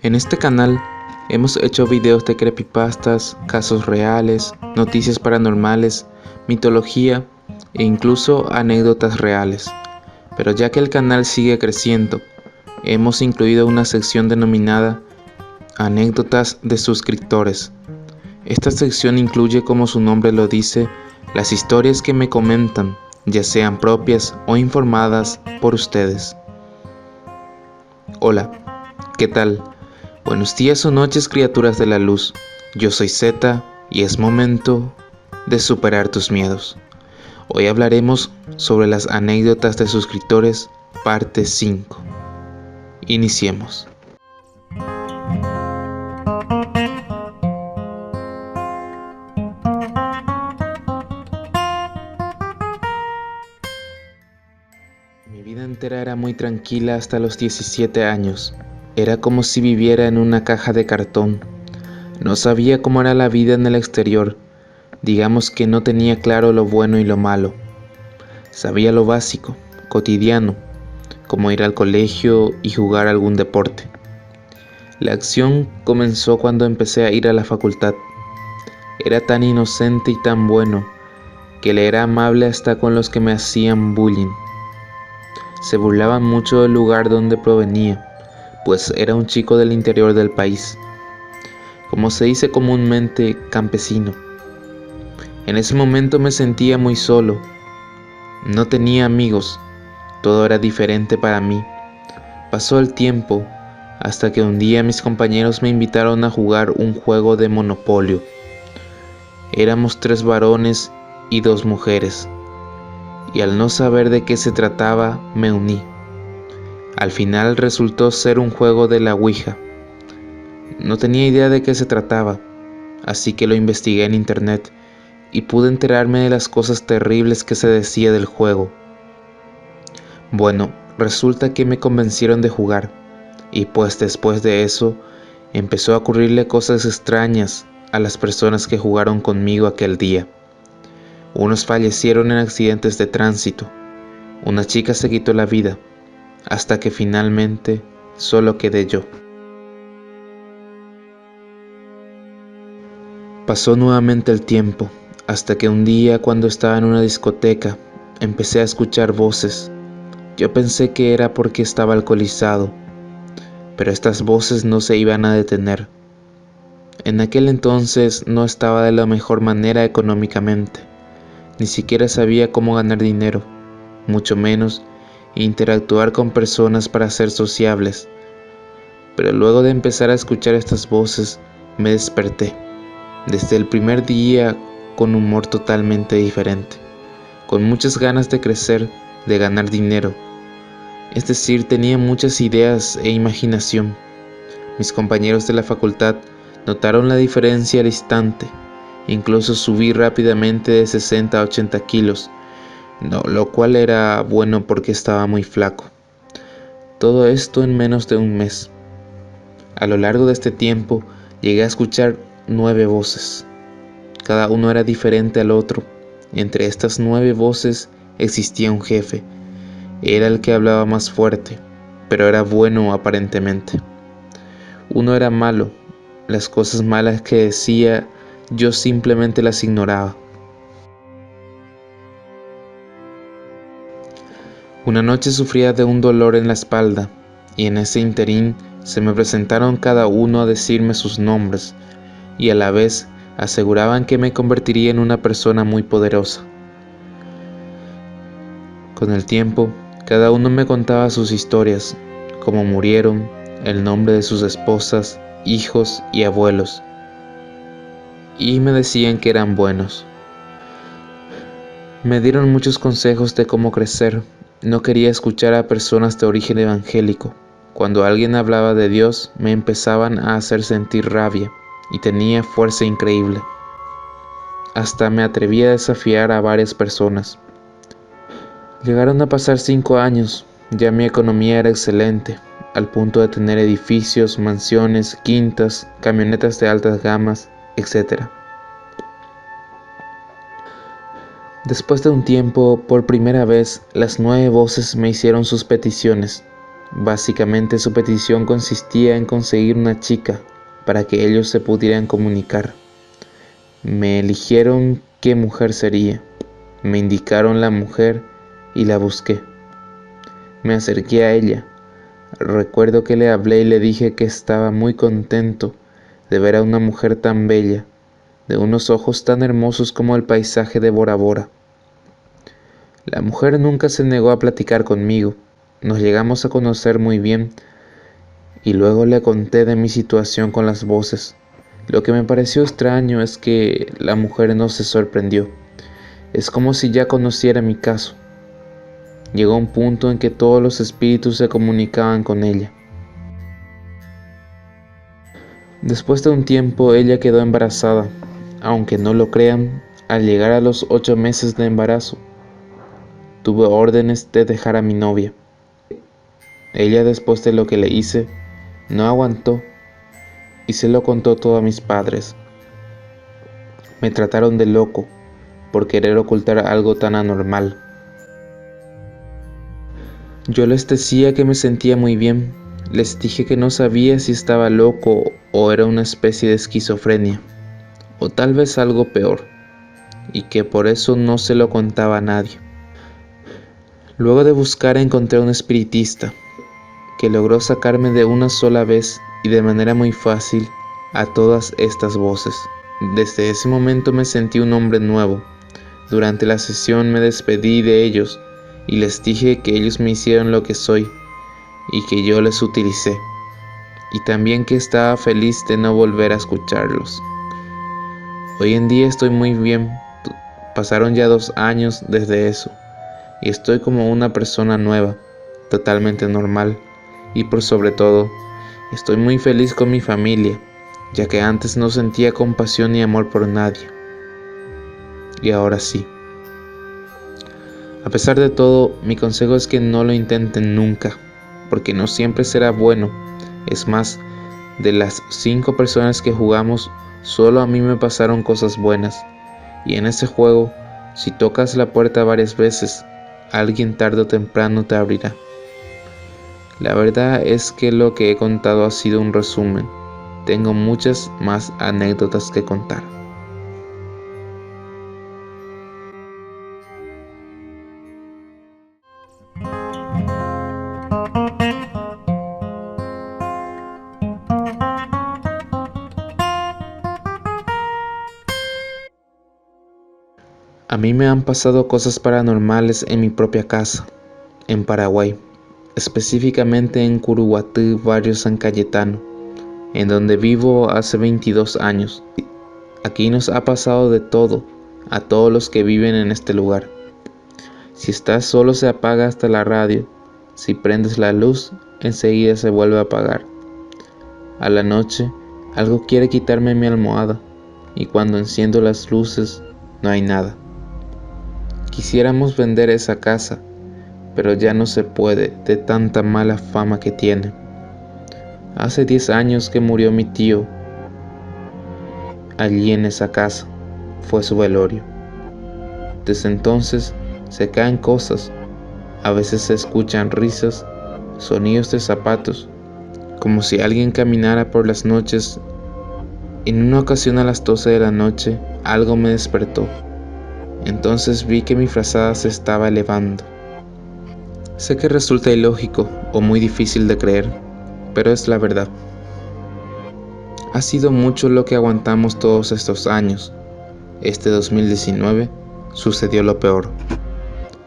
En este canal hemos hecho videos de creepypastas, casos reales, noticias paranormales, mitología e incluso anécdotas reales. Pero ya que el canal sigue creciendo, hemos incluido una sección denominada Anécdotas de suscriptores. Esta sección incluye, como su nombre lo dice, las historias que me comentan, ya sean propias o informadas por ustedes. Hola, ¿qué tal? Buenos días o noches, criaturas de la luz. Yo soy Zeta y es momento de superar tus miedos. Hoy hablaremos sobre las anécdotas de suscriptores, parte 5. Iniciemos. Mi vida entera era muy tranquila hasta los 17 años. Era como si viviera en una caja de cartón. No sabía cómo era la vida en el exterior. Digamos que no tenía claro lo bueno y lo malo. Sabía lo básico, cotidiano, como ir al colegio y jugar algún deporte. La acción comenzó cuando empecé a ir a la facultad. Era tan inocente y tan bueno que le era amable hasta con los que me hacían bullying. Se burlaban mucho del lugar donde provenía, pues era un chico del interior del país, como se dice comúnmente, campesino. En ese momento me sentía muy solo. No tenía amigos, todo era diferente para mí. Pasó el tiempo hasta que un día mis compañeros me invitaron a jugar un juego de Monopolio. Éramos 3 varones y 2 mujeres, y al no saber de qué se trataba, me uní. Al final resultó ser un juego de la Ouija. No tenía idea de qué se trataba, así que lo investigué en internet y pude enterarme de las cosas terribles que se decía del juego. Bueno, resulta que me convencieron de jugar, y pues después de eso empezó a ocurrirle cosas extrañas a las personas que jugaron conmigo aquel día. Unos fallecieron en accidentes de tránsito, una chica se quitó la vida, hasta que finalmente solo quedé yo. Pasó nuevamente el tiempo, hasta que un día, cuando estaba en una discoteca, empecé a escuchar voces. Yo pensé que era porque estaba alcoholizado, pero estas voces no se iban a detener. En aquel entonces no estaba de la mejor manera económicamente, ni siquiera sabía cómo ganar dinero, mucho menos interactuar con personas para ser sociables. Pero luego de empezar a escuchar estas voces, me desperté. Desde el primer día con un humor totalmente diferente, con muchas ganas de crecer, de ganar dinero. Es decir, tenía muchas ideas e imaginación. Mis compañeros de la facultad notaron la diferencia al instante. Incluso subí rápidamente de 60 a 80 kilos, lo cual era bueno porque estaba muy flaco. Todo esto en menos de un mes. A lo largo de este tiempo llegué a escuchar 9 voces. Cada uno era diferente al otro. Entre estas 9 voces existía un jefe. Era el que hablaba más fuerte, pero era bueno aparentemente. Uno era malo. Las cosas malas que decía, yo simplemente las ignoraba. Una noche sufría de un dolor en la espalda, y en ese interín se me presentaron cada uno a decirme sus nombres, y a la vez aseguraban que me convertiría en una persona muy poderosa. Con el tiempo, cada uno me contaba sus historias, cómo murieron, el nombre de sus esposas, hijos y abuelos, y me decían que eran buenos. Me dieron muchos consejos de cómo crecer. No quería escuchar a personas de origen evangélico. Cuando alguien hablaba de Dios, me empezaban a hacer sentir rabia, y tenía fuerza increíble. Hasta me atreví a desafiar a varias personas. Llegaron a pasar 5 años, ya mi economía era excelente, al punto de tener edificios, mansiones, quintas, camionetas de altas gamas, etc. Después de un tiempo, por primera vez, las 9 voces me hicieron sus peticiones. Básicamente su petición consistía en conseguir una chica para que ellos se pudieran comunicar. Me eligieron qué mujer sería, me indicaron la mujer y la busqué. Me acerqué a ella. Recuerdo que le hablé y le dije que estaba muy contento de ver a una mujer tan bella, de unos ojos tan hermosos como el paisaje de Bora Bora. La mujer nunca se negó a platicar conmigo. Nos llegamos a conocer muy bien y luego le conté de mi situación con las voces. Lo que me pareció extraño es que la mujer no se sorprendió. Es como si ya conociera mi caso. Llegó un punto en que todos los espíritus se comunicaban con ella. Después de un tiempo ella quedó embarazada. Aunque no lo crean, al llegar a los 8 meses de embarazo, tuve órdenes de dejar a mi novia. Ella, después de lo que le hice, no aguantó y se lo contó todo a mis padres. Me trataron de loco por querer ocultar algo tan anormal. Yo les decía que me sentía muy bien. Les dije que no sabía si estaba loco o era una especie de esquizofrenia, o tal vez algo peor, y que por eso no se lo contaba a nadie. Luego de buscar encontré a un espiritista que logró sacarme de una sola vez y de manera muy fácil a todas estas voces. Desde ese momento me sentí un hombre nuevo. Durante la sesión me despedí de ellos y les dije que ellos me hicieron lo que soy y que yo les utilicé, y también que estaba feliz de no volver a escucharlos. Hoy en día estoy muy bien. Pasaron ya 2 años desde eso y estoy como una persona nueva, totalmente normal, y por sobre todo, estoy muy feliz con mi familia, ya que antes no sentía compasión ni amor por nadie, y ahora sí. A pesar de todo, mi consejo es que no lo intenten nunca, porque no siempre será bueno. Es más, de las 5 personas que jugamos, solo a mí me pasaron cosas buenas, y en ese juego, si tocas la puerta varias veces, alguien tarde o temprano te abrirá. La verdad es que lo que he contado ha sido un resumen. Tengo muchas más anécdotas que contar. A mí me han pasado cosas paranormales en mi propia casa, en Paraguay, específicamente en Curuguatí, barrio San Cayetano, en donde vivo hace 22 años. Aquí nos ha pasado de todo a todos los que viven en este lugar. Si estás solo se apaga hasta la radio. Si prendes la luz, enseguida se vuelve a apagar. A la noche, algo quiere quitarme mi almohada, y cuando enciendo las luces, no hay nada. Quisiéramos vender esa casa, pero ya no se puede de tanta mala fama que tiene. Hace 10 años que murió mi tío. Allí en esa casa fue su velorio. Desde entonces se caen cosas, a veces se escuchan risas, sonidos de zapatos, como si alguien caminara por las noches. En una ocasión a las 12 de la noche algo me despertó. Entonces vi que mi frazada se estaba elevando. Sé que resulta ilógico o muy difícil de creer, pero es la verdad. Ha sido mucho lo que aguantamos todos estos años. Este 2019 sucedió lo peor.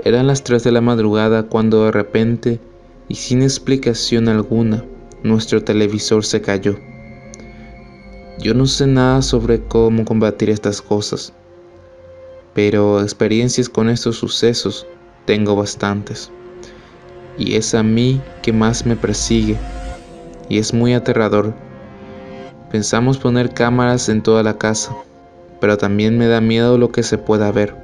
Eran las 3 de la madrugada cuando de repente y sin explicación alguna, nuestro televisor se cayó. Yo no sé nada sobre cómo combatir estas cosas, pero experiencias con estos sucesos tengo bastantes. Y es a mí que más me persigue, y es muy aterrador. Pensamos poner cámaras en toda la casa, pero también me da miedo lo que se pueda ver.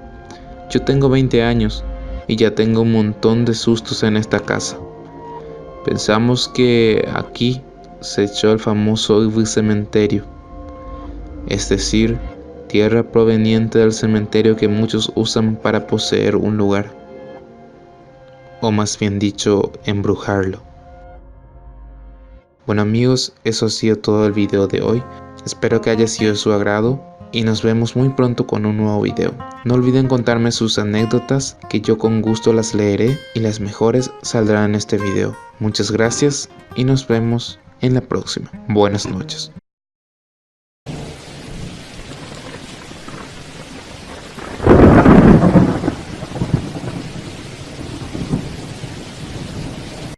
Yo tengo 20 años y ya tengo un montón de sustos en esta casa. Pensamos que aquí se echó el famoso cementerio, es decir, tierra proveniente del cementerio que muchos usan para poseer un lugar, o más bien dicho, embrujarlo. Bueno amigos, eso ha sido todo el video de hoy. Espero que haya sido de su agrado y nos vemos muy pronto con un nuevo video. No olviden contarme sus anécdotas, que yo con gusto las leeré y las mejores saldrán en este video. Muchas gracias y nos vemos en la próxima. Buenas noches.